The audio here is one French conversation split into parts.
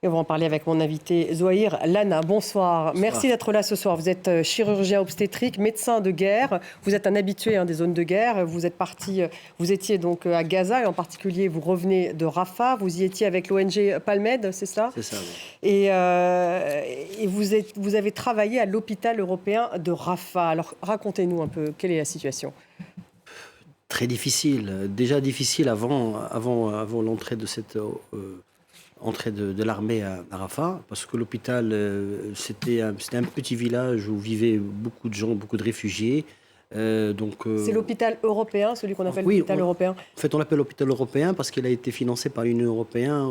Et on va en parler avec mon invité Zouhair Lana. Bonsoir. Merci d'être là ce soir. Vous êtes chirurgien obstétrique, médecin de guerre. Vous êtes un habitué des zones de guerre. Vous étiez donc à Gaza et en particulier vous revenez de Rafah. Vous y étiez avec l'ONG Palmed, c'est ça? C'est ça, oui. Et vous avez travaillé à l'hôpital européen de Rafah. Alors racontez-nous un peu, quelle est la situation? Très difficile. Déjà difficile avant l'entrée de cette entrée de l'armée à Rafah, parce que l'hôpital, c'était un petit village où vivaient beaucoup de gens, beaucoup de réfugiés. C'est l'hôpital européen, celui qu'on appelle oui, l'hôpital européen? En fait, on l'appelle l'hôpital européen parce qu'il a été financé par l'Union européenne.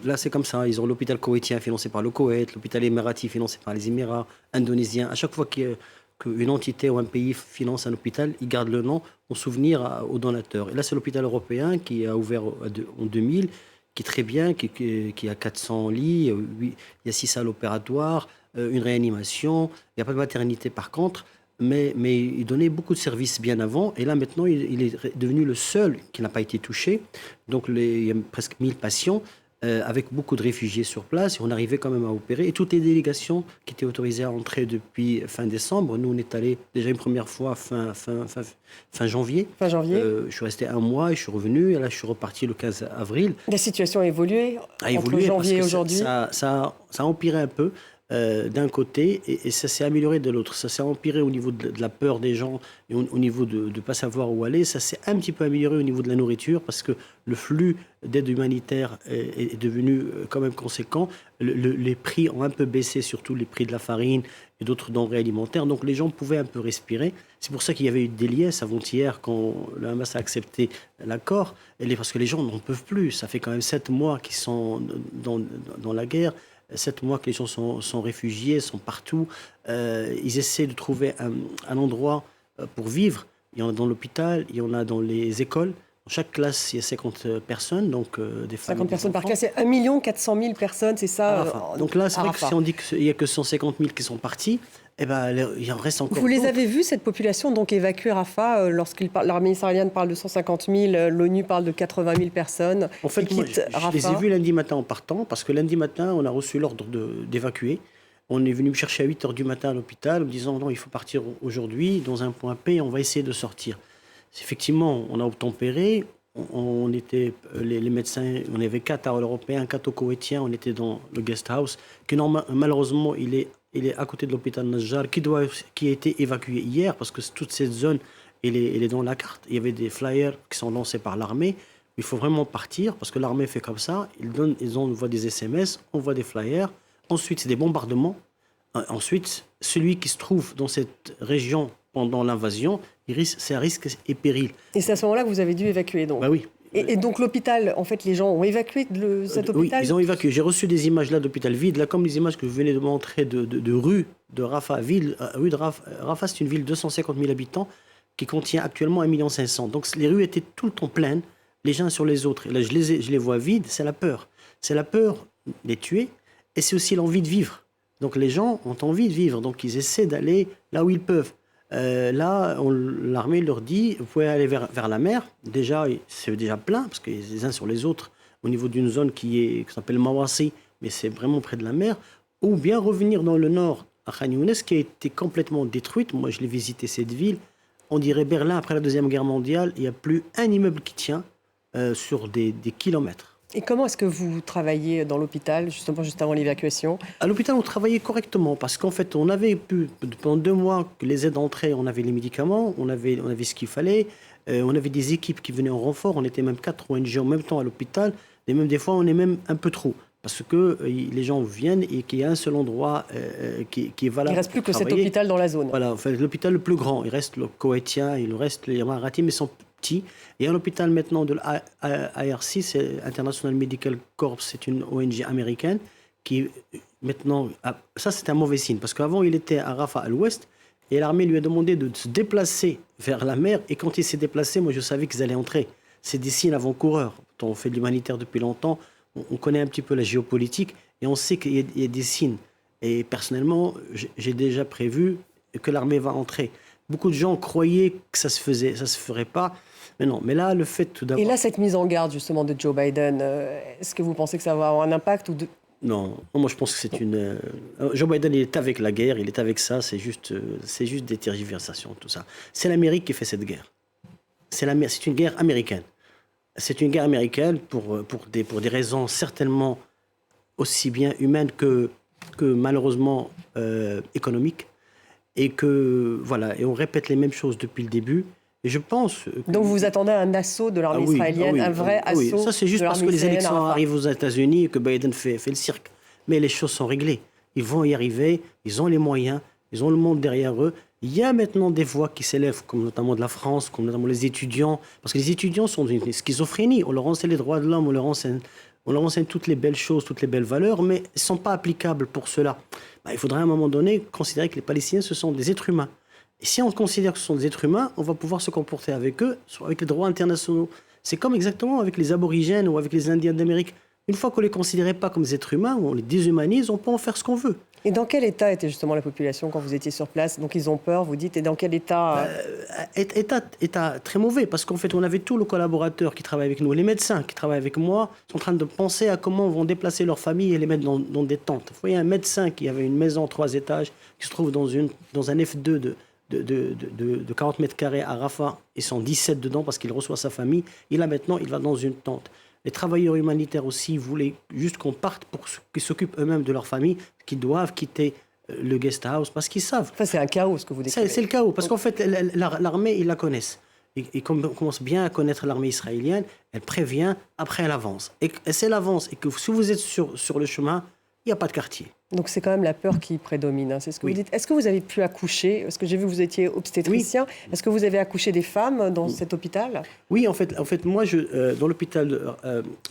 Là, c'est comme ça. Ils ont l'hôpital koweïtien financé par le Koweït, l'hôpital émirati financé par les Émirats, indonésien. À chaque fois qu'une entité ou un pays finance un hôpital, ils gardent le nom en souvenir aux donateurs. Et là, c'est l'hôpital européen qui a ouvert en 2000, qui est très bien, qui a 400 lits, il y a 6 salles opératoires, une réanimation. Il n'y a pas de maternité par contre, mais il donnait beaucoup de services bien avant. Et là, maintenant, il est devenu le seul qui n'a pas été touché. Donc, il y a presque 1000 patients. Avec beaucoup de réfugiés sur place, et on arrivait quand même à opérer. Et toutes les délégations qui étaient autorisées à entrer depuis fin décembre, nous on est allés déjà une première fois fin janvier. Fin janvier. Je suis resté un mois et je suis revenu, et là je suis reparti le 15 avril. La situation a évolué entre janvier et aujourd'hui. Ça a empiré un peu. D'un côté, et ça s'est amélioré de l'autre. Ça s'est empiré au niveau de la peur des gens, et au niveau de ne pas savoir où aller. Ça s'est un petit peu amélioré au niveau de la nourriture, parce que le flux d'aide humanitaire est devenu quand même conséquent. Les prix ont un peu baissé, surtout les prix de la farine et d'autres denrées alimentaires. Donc les gens pouvaient un peu respirer. C'est pour ça qu'il y avait eu des liesses avant-hier quand le Hamas a accepté l'accord. Parce que les gens n'en peuvent plus. Ça fait quand même 7 mois qu'ils sont dans la guerre. 7 mois que les gens sont réfugiés, sont partout. Ils essaient de trouver un endroit pour vivre. Il y en a dans l'hôpital, il y en a dans les écoles. Dans chaque classe, il y a 50 personnes, donc des femmes. 50 personnes par classe, c'est 1 400 000 personnes, c'est ça? Donc là, c'est vrai que si on dit qu'il n'y a que 150 000 qui sont partis, eh ben, il en reste encore. Vous les avez vus, cette population donc évacuée Rafah, l'armée israélienne parle de 150 000, l'ONU parle de 80 000 personnes. En fait, moi, je les ai vus lundi matin en partant, parce que lundi matin, on a reçu l'ordre d'évacuer. On est venu me chercher à 8 h du matin à l'hôpital, en me disant non, il faut partir aujourd'hui, dans un point P, on va essayer de sortir. Effectivement, on a obtempéré. On était, les médecins, on avait 4 européens, 4 koweïtiens, on était dans le guest house, qui malheureusement, il est à côté de l'hôpital Najjar, qui a été évacué hier, parce que toute cette zone, elle est dans la carte. Il y avait des flyers qui sont lancés par l'armée. Il faut vraiment partir, parce que l'armée fait comme ça. Ils envoient des SMS, on voit des flyers. Ensuite, c'est des bombardements. Ensuite, celui qui se trouve dans cette région pendant l'invasion, c'est un risque et péril. Et c'est à ce moment-là que vous avez dû évacuer, donc? Bah oui. Et donc l'hôpital, en fait, les gens ont évacué cet hôpital? Oui, ils ont évacué. J'ai reçu des images là d'hôpital vide, là comme les images que je venais de montrer de rue de Rafah. Rue de Rafah, c'est une ville de 250 000 habitants qui contient actuellement 1 500 000. Donc les rues étaient tout le temps pleines, les uns sur les autres. Et là, je les vois vides, c'est la peur. C'est la peur des tuer, et c'est aussi l'envie de vivre. Donc les gens ont envie de vivre, donc ils essaient d'aller là où ils peuvent. Là, l'armée leur dit, vous pouvez aller vers la mer. Déjà, c'est déjà plein, parce que les uns sur les autres, au niveau d'une zone qui s'appelle Mawassi, mais c'est vraiment près de la mer. Ou bien revenir dans le nord, à Khan Younes, qui a été complètement détruite. Moi, je l'ai visité, cette ville. On dirait Berlin, après la Deuxième Guerre mondiale, il n'y a plus un immeuble qui tient sur des kilomètres. Et comment est-ce que vous travaillez dans l'hôpital, justement, juste avant l'évacuation? À l'hôpital, on travaillait correctement, parce qu'en fait, on avait pu, pendant 2 mois, que les aides entraient, on avait les médicaments, on avait ce qu'il fallait, on avait des équipes qui venaient en renfort, on était même 4 ONG en même temps à l'hôpital, et même des fois, on est même un peu trop, parce que les gens viennent et qu'il y a un seul endroit qui est valable. Il ne reste plus que cet hôpital dans la zone. Voilà, enfin, l'hôpital le plus grand, il reste le koweïtien, il reste les Émiratis, mais ils sont petits. Et un hôpital maintenant de l'IRC, c'est International Medical Corps, c'est une ONG américaine qui maintenant, ça c'est un mauvais signe, parce qu'avant il était à Rafah à l'ouest, et l'armée lui a demandé de se déplacer vers la mer, et quand il s'est déplacé, moi je savais qu'ils allaient entrer. C'est des signes avant-coureurs. On fait de l'humanitaire depuis longtemps, on connaît un petit peu la géopolitique, et on sait qu'il y a des signes. Et personnellement, j'ai déjà prévu que l'armée va entrer. Beaucoup de gens croyaient que ça se ferait pas. Mais non, mais là, le fait tout d'abord... Et là, cette mise en garde, justement, de Joe Biden, est-ce que vous pensez que ça va avoir un impact, ou Non, moi je pense que c'est une. Joe Biden, il est avec la guerre, il est avec ça, c'est juste des tergiversations, tout ça. C'est l'Amérique qui fait cette guerre. C'est une guerre américaine. C'est une guerre américaine pour des raisons certainement aussi bien humaines que malheureusement économiques. Et que, voilà, et on répète les mêmes choses depuis le début. Et je pense. Donc vous vous attendez à un assaut de l'armée israélienne, un vrai assaut. Ça, c'est juste parce que les élections arrivent aux États-Unis et que Biden fait le cirque. Mais les choses sont réglées. Ils vont y arriver, ils ont les moyens, ils ont le monde derrière eux. Il y a maintenant des voix qui s'élèvent, comme notamment de la France, comme notamment les étudiants. Parce que les étudiants sont d'une schizophrénie. On leur enseigne les droits de l'homme, on leur enseigne toutes les belles choses, toutes les belles valeurs, mais elles ne sont pas applicables pour cela. Il faudrait à un moment donné considérer que les Palestiniens, ce sont des êtres humains. Et si on considère que ce sont des êtres humains, on va pouvoir se comporter avec eux, avec les droits internationaux. C'est comme exactement avec les aborigènes ou avec les Indiens d'Amérique. Une fois qu'on ne les considérait pas comme des êtres humains, on les déshumanise, on peut en faire ce qu'on veut. Et dans quel état était justement la population quand vous étiez sur place? Donc ils ont peur, vous dites, et dans quel état État très mauvais, parce qu'en fait, on avait tous nos collaborateurs qui travaillent avec nous. Les médecins qui travaillent avec moi sont en train de penser à comment vont déplacer leurs familles et les mettre dans des tentes. Vous voyez, un médecin qui avait une maison 3 étages, qui se trouve dans un F2 de 40 mètres carrés à Rafah, ils sont 17 dedans parce qu'il reçoit sa famille. Et là, maintenant, il va dans une tente. Les travailleurs humanitaires aussi voulaient juste qu'on parte pour qu'ils s'occupent eux-mêmes de leur famille, qu'ils doivent quitter le guest house parce qu'ils savent. Enfin, c'est un chaos ce que vous décrivez. C'est le chaos parce qu'en fait, l'armée, ils la connaissent. Et comme on commence bien à connaître l'armée israélienne, elle prévient, après elle avance. Et c'est l'avance. Et que si vous êtes sur le chemin, il n'y a pas de quartier. Donc c'est quand même la peur qui prédomine, hein, c'est ce que vous dites. Est-ce que vous avez pu accoucher? Parce que j'ai vu que vous étiez obstétricien. Oui. Est-ce que vous avez accouché des femmes dans cet hôpital? Oui, en fait moi, dans l'hôpital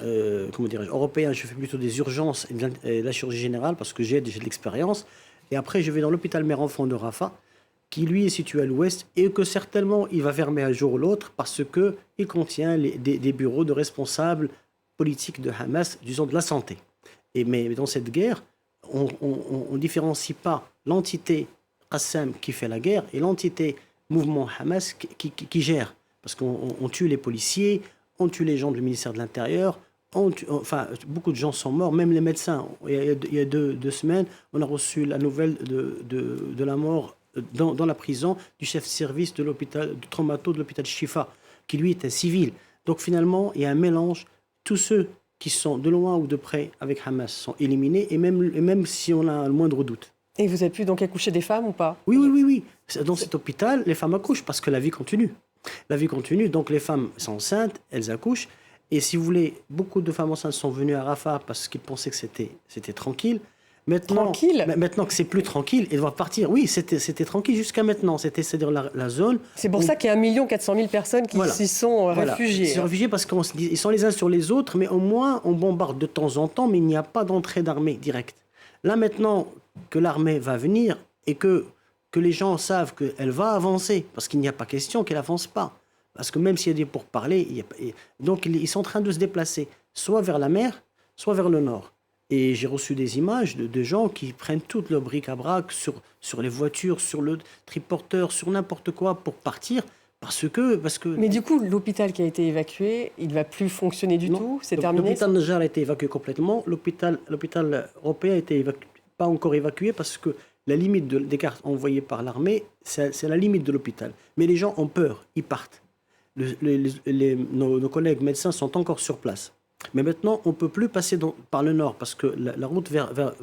européen, je fais plutôt des urgences et de la chirurgie générale parce que j'ai déjà de l'expérience. Et après, je vais dans l'hôpital mère-enfant de Rafah, qui lui est situé à l'ouest et que certainement il va fermer un jour ou l'autre parce qu'il contient des bureaux de responsables politiques de Hamas, disons de la santé. Mais dans cette guerre, on ne différencie pas l'entité Qassam qui fait la guerre et l'entité mouvement Hamas qui gère. Parce qu'on tue les policiers, on tue les gens du ministère de l'Intérieur, beaucoup de gens sont morts, même les médecins. Il y a deux semaines, on a reçu la nouvelle de la mort dans la prison du chef de service de l'hôpital, du traumato de l'hôpital Shifa, qui lui est un civil. Donc finalement, il y a un mélange. Tous ceux qui sont de loin ou de près avec Hamas sont éliminés, et même si on a le moindre doute. Et vous avez pu donc accoucher des femmes ou pas? Oui. Dans cet hôpital, les femmes accouchent parce que la vie continue. La vie continue, donc les femmes sont enceintes, elles accouchent. Et si vous voulez, beaucoup de femmes enceintes sont venues à Rafah parce qu'ils pensaient que c'était tranquille. Maintenant que c'est plus tranquille, elles doivent partir. Oui, c'était tranquille jusqu'à maintenant. C'est-à-dire la zone. C'est pour ça qu'il y a 1 400 000 personnes qui s'y sont réfugiées. Ils sont réfugiés parce qu'ils sont les uns sur les autres, mais au moins on bombarde de temps en temps, mais il n'y a pas d'entrée d'armée directe. Là maintenant que l'armée va venir et que les gens savent qu'elle va avancer, parce qu'il n'y a pas question qu'elle n'avance pas. Parce que même s'il y a des pourparlers, donc ils sont en train de se déplacer, soit vers la mer, soit vers le nord. Et j'ai reçu des images de gens qui prennent toutes leurs bric-à-brac sur les voitures, sur le triporteur, sur n'importe quoi pour partir. Parce que... Mais du coup, l'hôpital qui a été évacué, il ne va plus fonctionner du tout? C'est terminé? L'hôpital Najjar a été évacué complètement. L'hôpital européen a été pas encore évacué parce que la limite des cartes envoyées par l'armée, c'est la limite de l'hôpital. Mais les gens ont peur, ils partent. Nos collègues médecins sont encore sur place. Mais maintenant, on ne peut plus passer par le nord parce que la route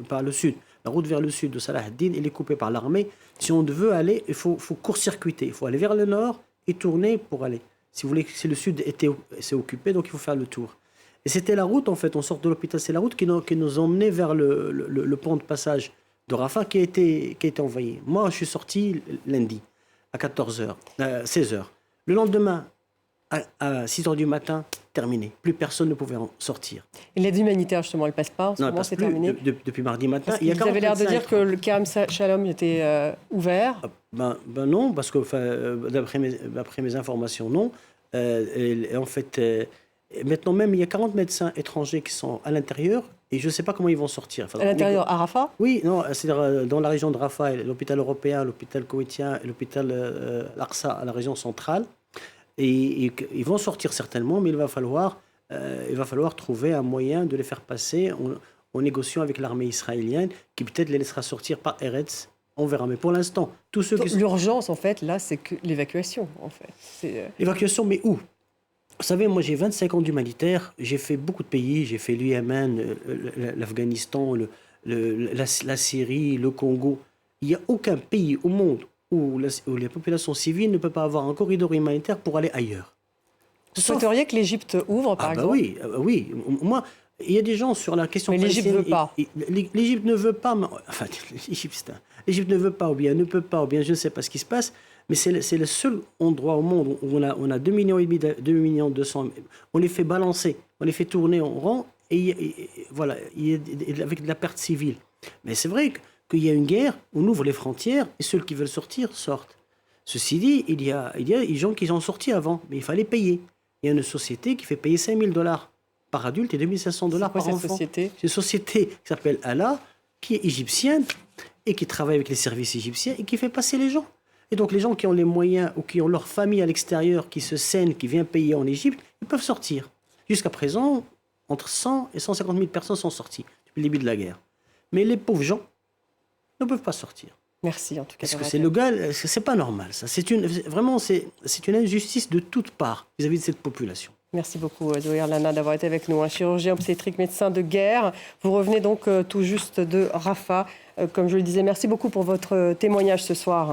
par le sud, la route vers le sud de Salah ad-Din, elle est coupée par l'armée. Si on veut aller, il faut court-circuiter. Il faut aller vers le nord et tourner pour aller. Si vous voulez, si le sud c'est occupé, donc il faut faire le tour. Et c'était la route, en fait, on sort de l'hôpital, c'est la route qui nous emmenait vers le pont de passage de Rafah qui a été envoyé. Moi, je suis sorti lundi à 16h. Le lendemain, à 6h du matin, terminé. Plus personne ne pouvait en sortir. Et l'aide humanitaire, justement, elle ne passe pas en ce moment, c'est terminé? Depuis mardi matin. Vous avez l'air de dire que le Kerem Shalom était ouvert. Non, parce que d'après mes informations, non. Et en fait, maintenant même, il y a 40 médecins étrangers qui sont à l'intérieur et je ne sais pas comment ils vont sortir. À l'intérieur, à Rafah? Oui, non, c'est-à-dire dans la région de Rafah, l'hôpital européen, l'hôpital koweïtien et l'hôpital Al-Aqsa à la région centrale. Et ils vont sortir certainement, mais il va falloir trouver un moyen de les faire passer. en négociant avec l'armée israélienne, qui peut-être les laissera sortir par Eretz. On verra. Mais pour l'instant, tous ceux qui... L'urgence, en fait, là, c'est que l'évacuation, en fait. L'évacuation, mais où? Vous savez, moi, j'ai 25 ans d'humanitaire. J'ai fait beaucoup de pays. J'ai fait le Yémen, l'Afghanistan, la Syrie, le Congo. Il n'y a aucun pays au monde où les populations civiles ne peuvent pas avoir un corridor humanitaire pour aller ailleurs. Vous souhaiteriez que l'Égypte ouvre, par exemple? Oui. Moi, il y a des gens sur la question... Mais l'Égypte ne veut pas. L'Égypte ne veut pas... Enfin, l'Égypte ne veut pas, ou bien ne peut pas, ou bien je ne sais pas ce qui se passe. Mais c'est le seul endroit au monde où on a 2,5 millions, 2 millions 200. On les fait balancer, on les fait tourner en rond, voilà, avec de la perte civile. Mais c'est vrai qu'il y a une guerre, on ouvre les frontières, et ceux qui veulent sortir sortent. Ceci dit, il y a des gens qui sont sortis avant, mais il fallait payer. Il y a une société qui fait payer $5,000 par adulte et $2,500 par enfant. C'est une société qui s'appelle Allah, qui est égyptienne, et qui travaille avec les services égyptiens, et qui fait passer les gens. Et donc les gens qui ont les moyens ou qui ont leur famille à l'extérieur, qui se saignent, qui viennent payer en Égypte, ils peuvent sortir. Jusqu'à présent, entre 100 et 150 000 personnes sont sorties depuis le début de la guerre. Mais les pauvres gens ne peuvent pas sortir. Merci en tout cas. Parce que c'est légal, c'est pas normal. Ça. Vraiment, c'est une injustice de toutes parts vis-à-vis de cette population. Merci beaucoup Zouhair Lana d'avoir été avec nous, un chirurgien obstétrique, médecin de guerre. Vous revenez donc tout juste de Rafah. Comme je le disais, merci beaucoup pour votre témoignage ce soir.